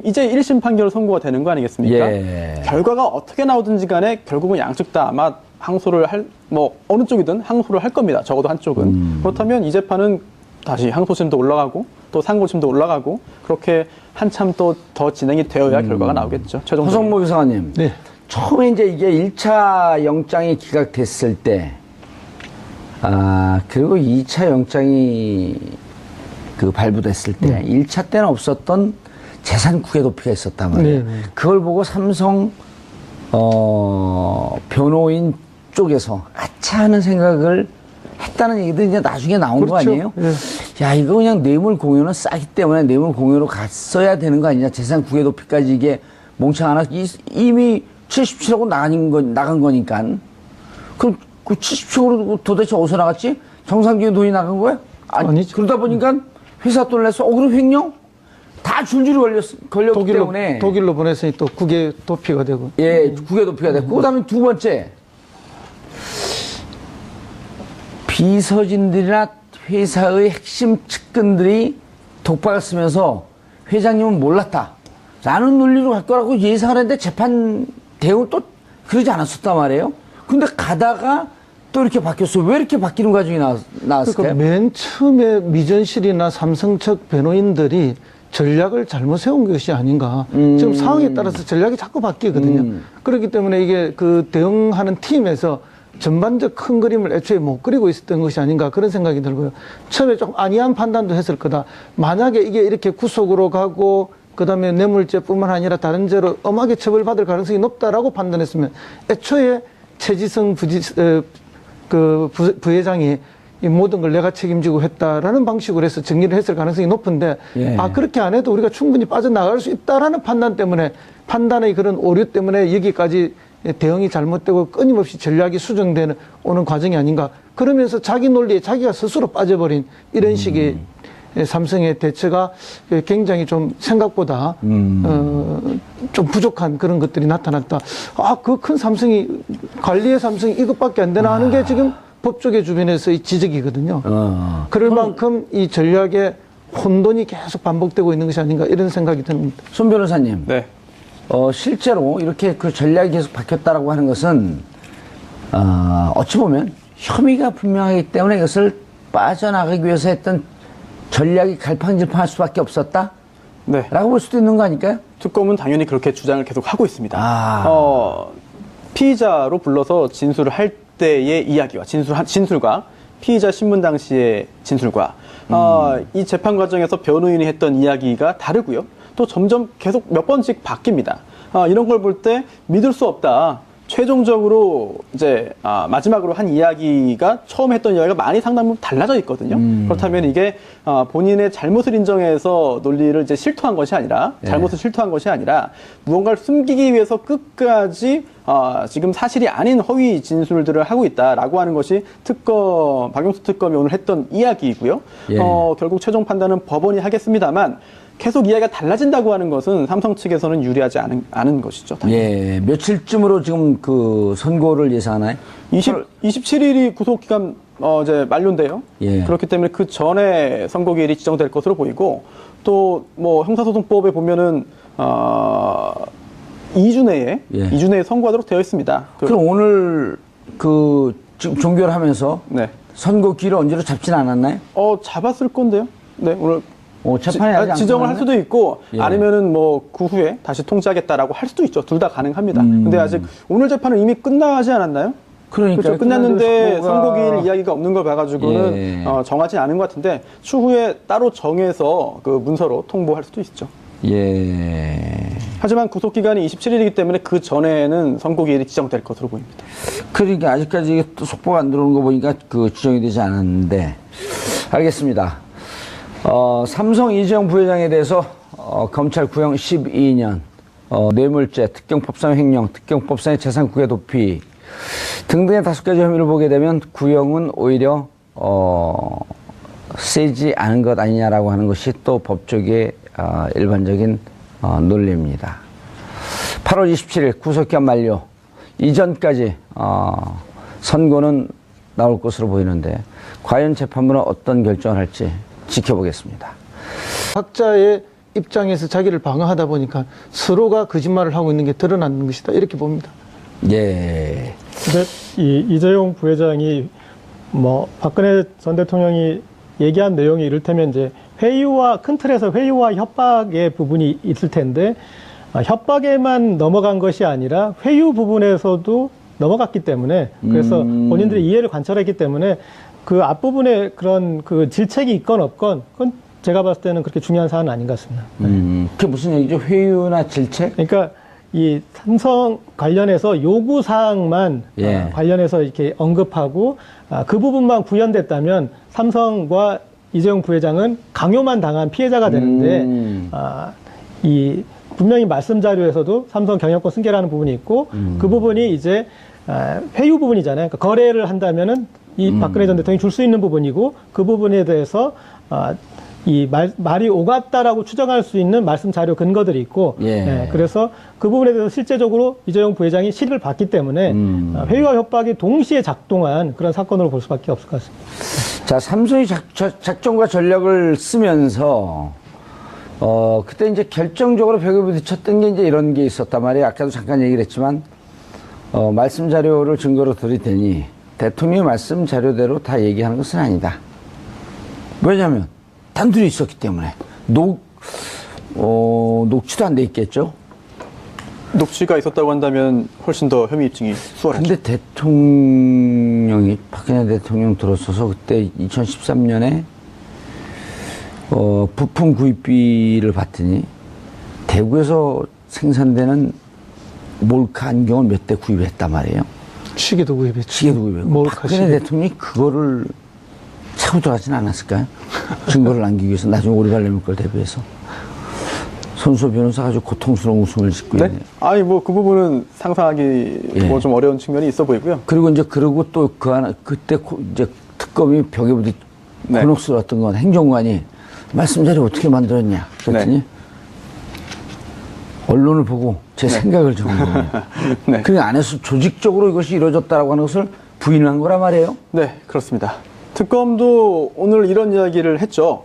이제 1심 판결 선고가 되는 거 아니겠습니까? 예. 결과가 어떻게 나오든지 간에 결국은 양측 다 아마 항소를 어느 쪽이든 항소를 할 겁니다. 적어도 한쪽은. 그렇다면 이 재판은 다시 항소심도 올라가고 또 상고심도 올라가고 그렇게 한참 또 더 진행이 되어야 결과가 나오겠죠. 최종적으로. 허성모 교사님. 네. 처음에 이제 이게 1차 영장이 기각됐을 때, 그리고 2차 영장이 발부됐을 때, 1차 때는 없었던 재산 국외 도피가 있었단 말이에요. 네. 그걸 보고 삼성, 변호인 쪽에서 아차 하는 생각을 했다는 얘기도 이제 나중에 나온 거 그렇죠. 아니에요? 네. 야, 이거 그냥 뇌물 공유는 싸기 때문에 뇌물 공유로 갔어야 되는 거 아니냐. 재산 국외 도피까지 이게 몽창 하나, 이미 77하고 나간 거니까. 그럼 그 77으로 도대체 어디서 나갔지? 정상적인 돈이 나간 거야? 아니죠. 그러다 보니까 회사 돈을 내서 그럼 횡령? 다 줄줄이 걸렸기 때문에. 독일로 보냈으니 또 국외 도피가 되고. 예, 국외 도피가 됐고. 그 다음에 두 번째. 비서진들이나 회사의 핵심 측근들이 독박을 쓰면서 회장님은 몰랐다. 라는 논리로 갈 거라고 예상을 했는데 재판 대응은 또 그러지 않았었단 말이에요. 근데 가다가 또 이렇게 바뀌었어요. 왜 이렇게 바뀌는 과정이 나왔을까요? 그러니까 맨 처음에 미전실이나 삼성 측 변호인들이 전략을 잘못 세운 것이 아닌가. 지금 상황에 따라서 전략이 자꾸 바뀌거든요. 그렇기 때문에 이게 그 대응하는 팀에서 전반적 큰 그림을 애초에 못 그리고 있었던 것이 아닌가 그런 생각이 들고요. 처음에 좀 안이한 판단도 했을 거다. 만약에 이게 이렇게 구속으로 가고 그다음에 뇌물죄뿐만 아니라 다른 죄로 엄하게 처벌받을 가능성이 높다라고 판단했으면 애초에 최지성 부회장이 이 모든 걸 내가 책임지고 했다라는 방식으로 해서 정리를 했을 가능성이 높은데 예. 그렇게 안 해도 우리가 충분히 빠져나갈 수 있다라는 판단 때문에 판단의 그런 오류 때문에 여기까지 대응이 잘못되고 끊임없이 전략이 수정되는 오는 과정이 아닌가. 그러면서 자기 논리에 자기가 스스로 빠져버린 이런 식의 삼성의 대처가 굉장히 좀 생각보다 좀 부족한 그런 것들이 나타났다. 그 큰 삼성이 관리의 삼성이 이것밖에 안 되나 하는 게 지금 법조계 주변에서의 지적이거든요. 그럴 만큼 이 전략의 혼돈이 계속 반복되고 있는 것이 아닌가 이런 생각이 듭니다. 손 변호사님. 네. 실제로 이렇게 그 전략이 계속 바뀌었다라고 하는 것은, 어찌 보면 혐의가 분명하기 때문에 이것을 빠져나가기 위해서 했던 전략이 갈팡질팡할 수밖에 없었다? 네. 라고 볼 수도 있는 거 아닐까요? 특검은 당연히 그렇게 주장을 계속 하고 있습니다. 아. 피의자로 불러서 진술을 할 때의 이야기와 진술과 피의자 신문 당시의 진술과 이 재판 과정에서 변호인이 했던 이야기가 다르고요. 또 점점 계속 몇 번씩 바뀝니다. 이런 걸 볼 때 믿을 수 없다. 최종적으로 이제 마지막으로 한 이야기가 처음 했던 이야기가 많이 상당 부분 달라져 있거든요. 그렇다면 이게 본인의 잘못을 인정해서 논리를 이제 실토한 것이 아니라 잘못을 실토한 것이 아니라 무언가를 숨기기 위해서 끝까지 지금 사실이 아닌 허위 진술들을 하고 있다라고 하는 것이 박용수 특검이 오늘 했던 이야기이고요. 예. 결국 최종 판단은 법원이 하겠습니다만 계속 이야기가 달라진다고 하는 것은 삼성 측에서는 유리하지 않은 것이죠. 당연히. 예, 며칠쯤으로 지금 그 선고를 예상하나요? 27일이 구속기간 이제 만료인데요. 예. 그렇기 때문에 그 전에 선고기일이 지정될 것으로 보이고 또 뭐 형사소송법에 보면은 2주 내에 예. 2주 내에 선고하도록 되어 있습니다. 그럼 오늘 그 지금 종결을 하면서 네. 선고 기일을 언제로 잡진 않았나요? 잡았을 건데요. 네, 오늘 재판이 아직 안 지정을 할 끝났나요? 수도 있고 예. 아니면은 뭐 그 후에 다시 통지하겠다라고 할 수도 있죠. 둘 다 가능합니다. 근데 아직 오늘 재판은 이미 끝나지 않았나요? 그러니까 그렇죠. 끝났는데 선고가- 선고기일 이야기가 없는 걸 봐가지고는 예. 정하지 않은 것 같은데 추후에 따로 정해서 그 문서로 통보할 수도 있죠. 예. 하지만 구속기간이 27일이기 때문에 그 전에는 선고기일이 지정될 것으로 보입니다. 그러니까 아직까지 이게 또 속보가 안 들어오는 거 보니까 그 지정이 되지 않았는데 알겠습니다. 삼성 이재용 부회장에 대해서 검찰 구형 12년, 뇌물죄, 특경법상 횡령, 특경법상의 재산국외 도피 등등의 5가지 혐의를 보게 되면 구형은 오히려 세지 않은 것 아니냐라고 하는 것이 또 법조계의 일반적인 논리입니다. 8월 27일 구속기한 만료 이전까지 선고는 나올 것으로 보이는데 과연 재판부는 어떤 결정을 할지 지켜보겠습니다. 각자의 입장에서 자기를 방어하다 보니까 서로가 거짓말을 하고 있는 게 드러나는 것이다. 이렇게 봅니다. 예. 근데 이재용 부회장이 박근혜 전 대통령이 얘기한 내용이 이를테면 이제 큰 틀에서 회유와 협박의 부분이 있을 텐데 협박에만 넘어간 것이 아니라 회유 부분에서도 넘어갔기 때문에 그래서 본인들이 이해를 관철했기 때문에 그 앞부분에 그런 그 질책이 있건 없건 그건 제가 봤을 때는 그렇게 중요한 사안은 아닌 것 같습니다. 그게 무슨 얘기죠? 회유나 질책? 그러니까 이 삼성 관련해서 요구 사항만 예. 관련해서 이렇게 언급하고 그 부분만 구현됐다면 삼성과 이재용 부회장은 강요만 당한 피해자가 되는데 이 분명히 말씀 자료에서도 삼성 경영권 승계라는 부분이 있고 그 부분이 이제 회유 부분이잖아요. 그러니까 거래를 한다면은 이 박근혜 전 대통령이 줄 수 있는 부분이고 그 부분에 대해서 이 말이 오갔다라고 추정할 수 있는 말씀 자료 근거들이 있고 예. 그래서 그 부분에 대해서 실제적으로 이재용 부회장이 실의를 받기 때문에 회유와 협박이 동시에 작동한 그런 사건으로 볼 수밖에 없을 것 같습니다. 자, 삼성이 작전과 전략을 쓰면서 그때 이제 결정적으로 벽에 부딪혔던 게 이제 이런 게 있었단 말이에요. 아까도 잠깐 얘기를 했지만 말씀 자료를 증거로 들이대니 대통령의 말씀 자료대로 다 얘기하는 것은 아니다. 왜냐하면 단둘이 있었기 때문에 녹취도 안 돼 있겠죠? 녹취가 있었다고 한다면 훨씬 더 혐의 입증이 수월하죠. 근데 대통령이, 박근혜 대통령 들어서서 그때 2013년에, 부품 구입비를 받더니 대구에서 생산되는 몰카 안경을 몇 대 구입했단 말이에요. 시계도 구입했죠. 시계도 구입했고. 몰카 박근혜 시계. 대통령이 그거를 차고 들어가지는 않았을까요? 증거를 남기기 위해서 나중에 오리발레 걸 대비해서. 손수 변호사가 아주 고통스러운 웃음을 짓고 네? 있네요. 아니 뭐 그 부분은 상상하기 예. 뭐 좀 어려운 측면이 있어 보이고요. 그리고 이제 그러고 또 그 하나 그때 이제 특검이 벽에 부딪 네. 곤혹스러웠던 건 행정관이 말씀 자료 어떻게 만들었냐 그랬더니 네. 언론을 보고 제 생각을 적은 겁니다. 네. 그 안에서 조직적으로 이것이 이루어졌다라고 하는 것을 부인한 거란 말이에요. 네, 그렇습니다. 특검도 오늘 이런 이야기를 했죠.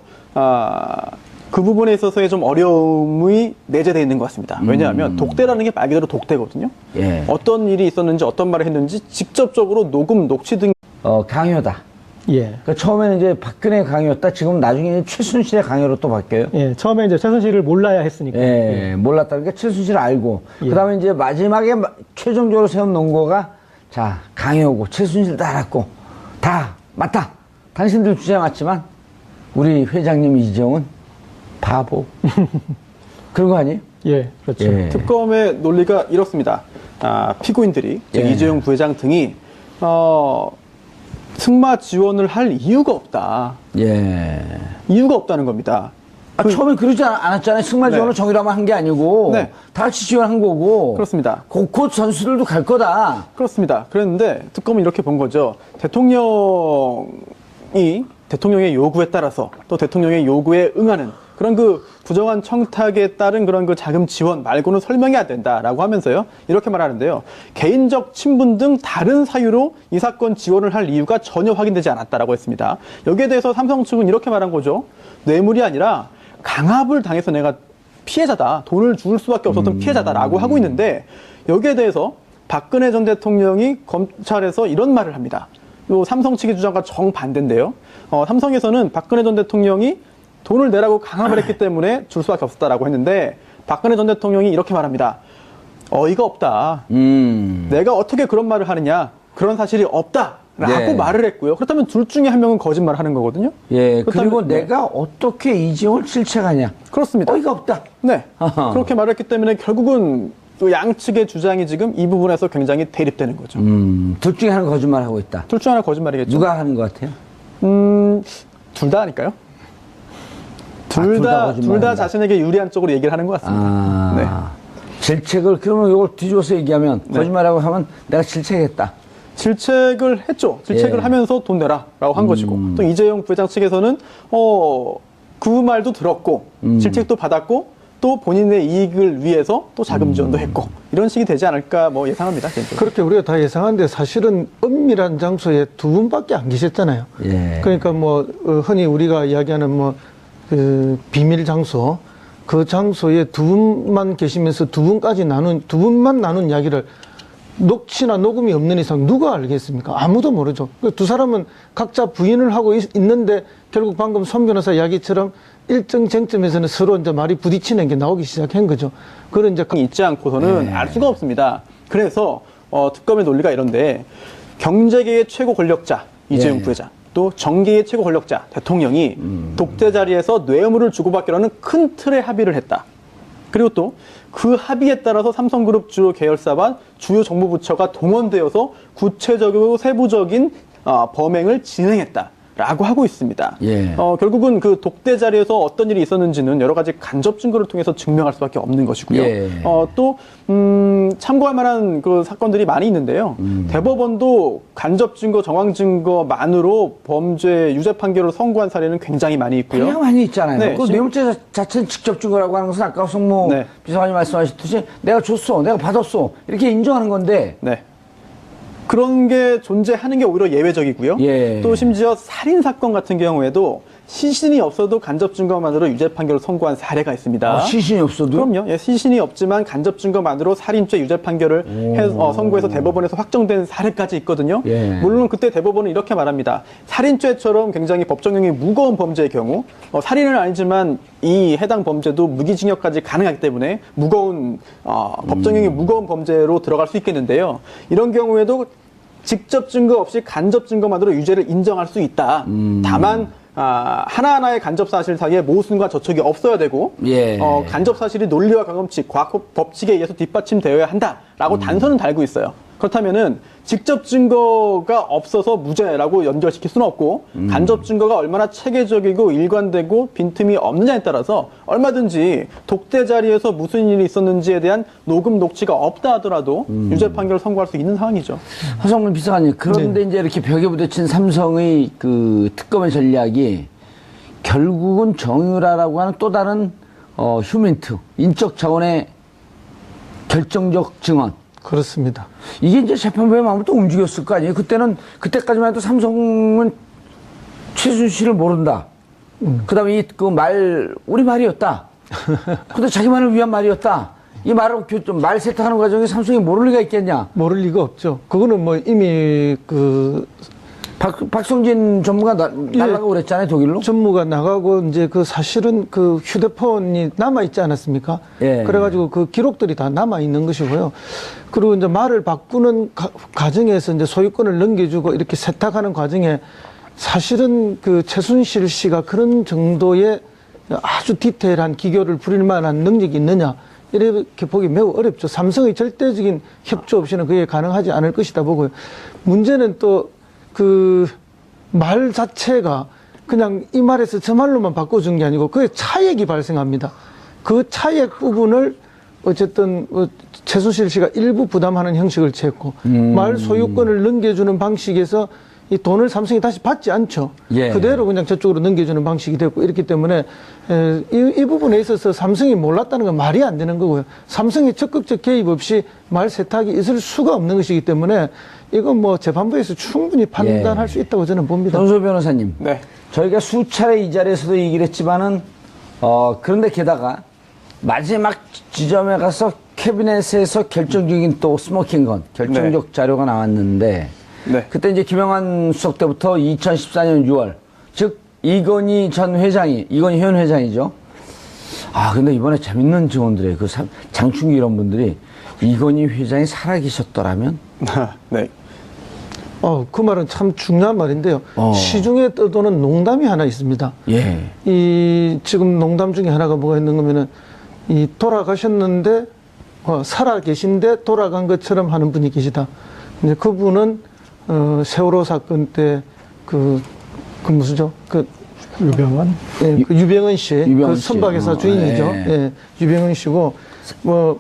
그 부분에 있어서의 좀 어려움이 내재되어 있는 것 같습니다. 왜냐하면 독대라는 게 말 그대로 독대거든요. 예. 어떤 일이 있었는지 어떤 말을 했는지 직접적으로 녹음, 녹취 등 강요다. 예. 그러니까 처음에는 이제 박근혜 강요였다. 지금 나중에 최순실의 강요로 또 바뀌어요. 예. 처음에 이제 최순실을 몰라야 했으니까. 예, 몰랐다. 그러니까 최순실을 알고. 예. 그 다음에 이제 마지막에 최종적으로 세운 논거가 자, 강요고, 최순실 다 알았고, 다 맞다. 당신들 주장 맞지만, 우리 회장님 이재용은 바보. 그런 거 아니에요? 예. 그렇죠. 예. 특검의 논리가 이렇습니다. 피고인들이, 즉 예. 이재용 부회장 등이, 승마 지원을 할 이유가 없다. 예. 이유가 없다는 겁니다. 처음에 그러지 않았잖아요. 승마 지원을 네. 정의라만 한 게 아니고, 네. 다 같이 지원한 거고, 그렇습니다. 곧 선수들도 갈 거다. 그렇습니다. 그랬는데 특검은 이렇게 본 거죠. 대통령의 요구에 따라서 또 대통령의 요구에 응하는 그런 그 부정한 청탁에 따른 그런 그 자금 지원 말고는 설명이 안 된다라고 하면서요. 이렇게 말하는데요. 개인적 친분 등 다른 사유로 이 사건 지원을 할 이유가 전혀 확인되지 않았다라고 했습니다. 여기에 대해서 삼성 측은 이렇게 말한 거죠. 뇌물이 아니라 강압을 당해서 내가 피해자다. 돈을 줄 수밖에 없었던 피해자다라고 하고 있는데 여기에 대해서 박근혜 전 대통령이 검찰에서 이런 말을 합니다. 요 삼성 측의 주장과 정반대인데요. 삼성에서는 박근혜 전 대통령이 돈을 내라고 강압을 했기 때문에 줄 수밖에 없었다라고 했는데 박근혜 전 대통령이 이렇게 말합니다. 어이가 없다. 내가 어떻게 그런 말을 하느냐. 그런 사실이 없다. 라고 네. 말을 했고요. 그렇다면 둘 중에 한 명은 거짓말을 하는 거거든요. 예. 그렇다면- 그리고 네. 내가 어떻게 이재용을 질책하냐. 그렇습니다. 어이가 없다. 네. 아하. 그렇게 말했기 때문에 결국은 그 양측의 주장이 지금 이 부분에서 굉장히 대립되는 거죠. 둘 중에 하나는 거짓말하고 있다. 둘 중 하나 거짓말이겠죠. 누가 하는 것 같아요? 둘 다 아닐까요? 둘 다 둘 다 거짓말한다. 자신에게 유리한 쪽으로 얘기를 하는 것 같습니다. 네. 질책을, 그러면 이걸 뒤집어서 얘기하면, 거짓말하고 하면 내가 질책했다. 질책을 했죠. 질책을 예. 하면서 돈 내라라고 한 것이고 또 이재용 부회장 측에서는 그 말도 들었고 질책도 받았고 또 본인의 이익을 위해서 또 자금 지원도 했고 이런 식이 되지 않을까 뭐 예상합니다. 개인적으로. 그렇게 우리가 다 예상하는데 사실은 엄밀한 장소에 두 분밖에 안 계셨잖아요. 예. 그러니까 뭐 흔히 우리가 이야기하는 뭐 비밀 장소, 그 장소에 두 분만 계시면서 두 분만 나눈 이야기를 녹취나 녹음이 없는 이상 누가 알겠습니까? 아무도 모르죠. 두 사람은 각자 부인을 하고 있는데 결국 방금 손 변호사 이야기처럼 일정 쟁점에서는 서로 이제 말이 부딪히는 게 나오기 시작한 거죠. 그런 이제 있지 않고서는 알 수가 없습니다. 그래서 특검의 논리가 이런데 경제계의 최고 권력자 이재용 부회장 또 정계의 최고 권력자 대통령이 독재 자리에서 뇌물을 주고받기로는 큰 틀의 합의를 했다. 그리고 또 그 합의에 따라서 삼성그룹 주요 계열사와 주요 정부부처가 동원되어서 구체적이고 세부적인 범행을 진행했다라고 하고 있습니다. 예. 결국은 그 독대 자리에서 어떤 일이 있었는지는 여러 가지 간접 증거를 통해서 증명할 수밖에 없는 것이고요. 예. 또 참고할 만한 그 사건들이 많이 있는데요. 대법원도 간접 증거, 정황 증거만으로 범죄 유죄 판결을 선고한 사례는 굉장히 많이 있고요. 그냥 많이 있잖아요. 네, 그 뇌물죄 자체는 직접 증거라고 하는 것은 아까 송모 네. 비서관이 말씀하셨듯이 내가 줬어, 내가 받았어 이렇게 인정하는 건데 네. 그런 게 존재하는 게 오히려 예외적이고요. 예. 또 심지어 살인 사건 같은 경우에도 시신이 없어도 간접 증거만으로 유죄 판결을 선고한 사례가 있습니다. 시신이 없어도? 그럼요. 예, 시신이 없지만 간접 증거만으로 살인죄 유죄 판결을 선고해서 대법원에서 확정된 사례까지 있거든요. 예. 물론 그때 대법원은 이렇게 말합니다. 살인죄처럼 굉장히 법정형이 무거운 범죄의 경우 살인은 아니지만 이 해당 범죄도 무기징역까지 가능하기 때문에 무거운 법정형이 무거운 범죄로 들어갈 수 있겠는데요. 이런 경우에도 직접 증거 없이 간접 증거만으로 유죄를 인정할 수 있다. 다만 하나하나의 간접 사실 사이에 모순과 저촉이 없어야 되고 예. 간접 사실이 논리와 강험칙, 과학 법칙에 의해서 뒷받침되어야 한다라고 단서는 달고 있어요. 그렇다면은 직접 증거가 없어서 무죄라고 연결시킬 수는 없고 간접 증거가 얼마나 체계적이고 일관되고 빈틈이 없느냐에 따라서 얼마든지 독대 자리에서 무슨 일이 있었는지에 대한 녹음 녹취가 없다 하더라도 유죄 판결을 선고할 수 있는 상황이죠. 하성문 비서관님, 그런데 이제 이렇게 벽에 부딪힌 삼성의 그 특검의 전략이 결국은 정유라라고 하는 또 다른 휴민트, 인적 자원의 결정적 증언. 그렇습니다. 이게 이제 재판부의 마음을 또 움직였을 거 아니에요? 그때까지만 해도 삼성은 최순실을 모른다. 그 다음에 우리 말이었다. 근데 자기만을 위한 말이었다. 이 말을 말 세탁하는 과정에 삼성이 모를 리가 있겠냐? 모를 리가 없죠. 그거는 뭐 이미 박성진 전무가 날라가고 그랬잖아요, 독일로? 전무가 나가고 이제 사실은 휴대폰이 남아있지 않았습니까? 예. 그래가지고 그 기록들이 다 남아있는 것이고요. 그리고 이제 말을 바꾸는 과정에서 이제 소유권을 넘겨주고 이렇게 세탁하는 과정에 사실은 최순실 씨가 그런 정도의 아주 디테일한 기교를 부릴 만한 능력이 있느냐. 이렇게 보기 매우 어렵죠. 삼성의 절대적인 협조 없이는 그게 가능하지 않을 것이다 보고요. 문제는 또 말 자체가 그냥 이 말에서 저 말로만 바꿔준 게 아니고 그게 차액이 발생합니다. 그 차액 부분을 어쨌든 최순실 씨가 일부 부담하는 형식을 취했고 말 소유권을 넘겨주는 방식에서 이 돈을 삼성이 다시 받지 않죠. 예. 그대로 그냥 저쪽으로 넘겨주는 방식이 됐고 이렇기 때문에 이 부분에 있어서 삼성이 몰랐다는 건 말이 안 되는 거고요. 삼성이 적극적 개입 없이 말 세탁이 있을 수가 없는 것이기 때문에 이건 뭐 재판부에서 충분히 판단할 수 있다고 저는 봅니다. 전소 변호사님. 네. 저희가 수차례 이 자리에서도 얘기를 했지만은, 그런데 게다가 마지막 지점에 가서 캐비넷에서 결정적인 또 스모킹건, 결정적 자료가 나왔는데, 네. 그때 이제 김영환 수석 때부터 2014년 6월, 즉, 이건희 현 회장이죠. 근데 이번에 재밌는 증언들이에요. 장충기 이런 분들이 이건희 회장이 살아계셨더라면? 네. 그 말은 참 중요한 말인데요. 시중에 떠도는 농담이 하나 있습니다. 예. 지금 농담 중에 하나가 뭐가 있는 거면은, 돌아가셨는데, 살아 계신데 돌아간 것처럼 하는 분이 계시다. 이제 그분은, 세월호 사건 때, 무슨죠? 유병헌? 예, 유병헌 씨. 유병헌 씨. 선박회사 주인이죠. 예. 예, 유병헌 씨고,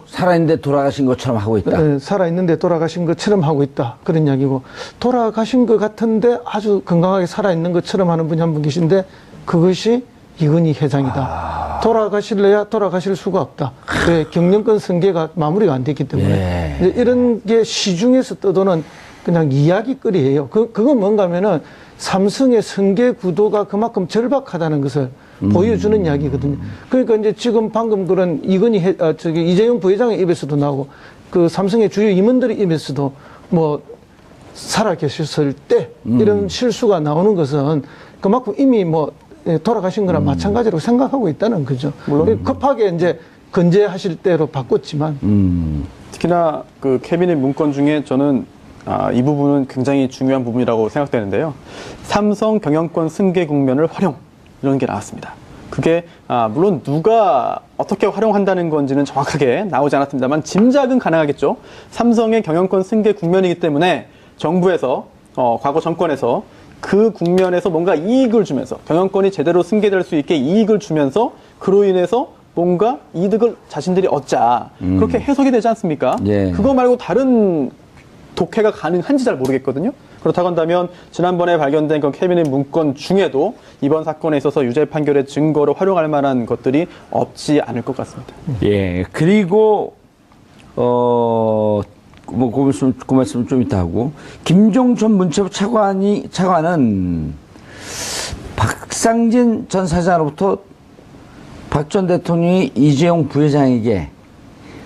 살아있는데 돌아가신 것처럼 하고 있다. 살아있는데 돌아가신 것처럼 하고 있다. 그런 이야기고, 돌아가신 것 같은데 아주 건강하게 살아있는 것처럼 하는 분이 한 분 계신데, 그것이 이건희 회장이다. 돌아가실래야 돌아가실 수가 없다. 왜? 경영권 승계가 마무리가 안 됐기 때문에. 예. 이런 게 시중에서 떠도는 그냥 이야기거리예요. 그건 뭔가 하면은 삼성의 승계 구도가 그만큼 절박하다는 것을 보여주는 이야기거든요. 그러니까 이제 지금 방금 그런 이재용 부회장의 입에서도 나오고 삼성의 주요 임원들의 입에서도 살아 계셨을 때 이런 실수가 나오는 것은 그만큼 이미 돌아가신 거랑 마찬가지로 생각하고 있다는 거죠. 물론 급하게 이제 건재하실 때로 바꿨지만 특히나 캐비넷 문건 중에 저는 이 부분은 굉장히 중요한 부분이라고 생각되는데요. 삼성 경영권 승계 국면을 활용 이런 게 나왔습니다. 그게 물론 누가 어떻게 활용한다는 건지는 정확하게 나오지 않았습니다만 짐작은 가능하겠죠. 삼성의 경영권 승계 국면이기 때문에 정부에서 과거 정권에서 그 국면에서 뭔가 이익을 주면서 경영권이 제대로 승계될 수 있게 이익을 주면서 그로 인해서 뭔가 이득을 자신들이 얻자 그렇게 해석이 되지 않습니까? 예. 그거 말고 다른 독해가 가능한지 잘 모르겠거든요. 그렇다고 한다면 지난번에 발견된 그 캐비넷 문건 중에도 이번 사건에 있어서 유죄 판결의 증거로 활용할 만한 것들이 없지 않을 것 같습니다. 예. 그리고 그 말씀은 좀 이따 하고 김종 전 문체부 차관은 박상진 전 사장으로부터 박 전 대통령이 이재용 부회장에게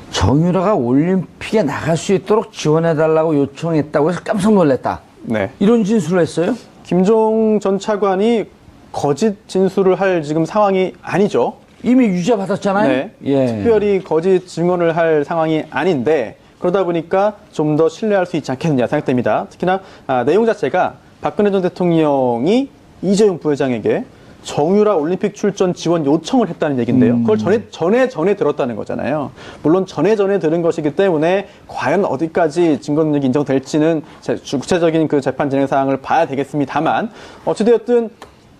정유라가 올림픽에 나갈 수 있도록 지원해달라고 요청했다고 해서 깜짝 놀랐다. 네. 이런 진술을 했어요? 김종 전 차관이 거짓 진술을 할 지금 상황이 아니죠. 이미 유죄 받았잖아요. 네. 예. 특별히 거짓 증언을 할 상황이 아닌데 그러다 보니까 좀 더 신뢰할 수 있지 않겠느냐 생각됩니다. 특히나 내용 자체가 박근혜 전 대통령이 이재용 부회장에게 정유라 올림픽 출전 지원 요청을 했다는 얘기인데요. 그걸 전에 들었다는 거잖아요. 물론 전에 들은 것이기 때문에 과연 어디까지 증거 능력이 인정될지는 구체적인 그 재판 진행 사항을 봐야 되겠습니다만 어찌되었든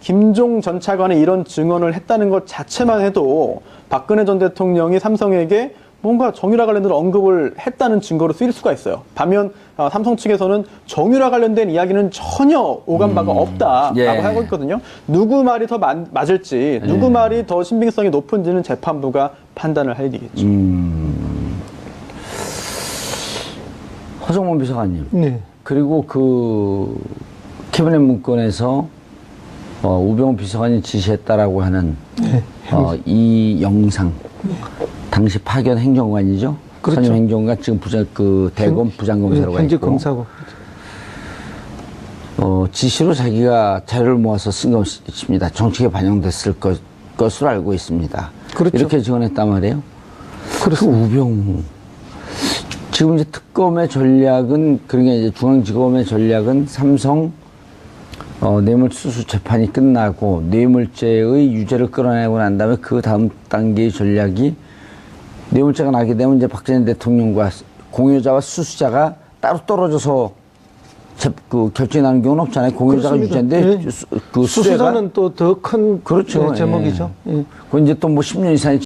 김종 전 차관이 이런 증언을 했다는 것 자체만 해도 박근혜 전 대통령이 삼성에게 뭔가 정유라 관련된 언급을 했다는 증거로 쓰일 수가 있어요. 반면 삼성 측에서는 정유라 관련된 이야기는 전혀 오간 바가 없다라고 예. 하고 있거든요. 누구 말이 더 맞을지, 누구 말이 더 신빙성이 높은지는 재판부가 판단을 할 일이겠죠. 허정문 비서관님. 네. 그리고 그 캐비넷 문건에서 우병우 비서관이 지시했다라고 하는 이 영상. 당시 파견 행정관이죠. 그렇죠. 선임 행정관 지금 대검 부장검사라고 현직 했고. 검사고. 지시로 자기가 자료를 모아서 쓴 것입니다. 정책에 반영됐을 것으로 알고 있습니다. 그렇죠. 이렇게 증언했단 말이에요. 그렇습니다. 우병우. 지금 이제 특검의 전략은, 그러니까 이제 중앙지검의 전략은 삼성 뇌물수수 재판이 끝나고 뇌물죄의 유죄를 끌어내고 난 다음에 그 다음 단계의 전략이 뇌물죄가 나게 되면 이제 박근혜 대통령과 공여자와 수수자가 따로 떨어져서 결정이 나는 경우는 없잖아요. 공여자가 그렇습니다. 유죄인데 네. 그 수수자는 또 더 큰 그렇죠. 제목이죠. 예. 그건 이제 또 뭐 10년 이상의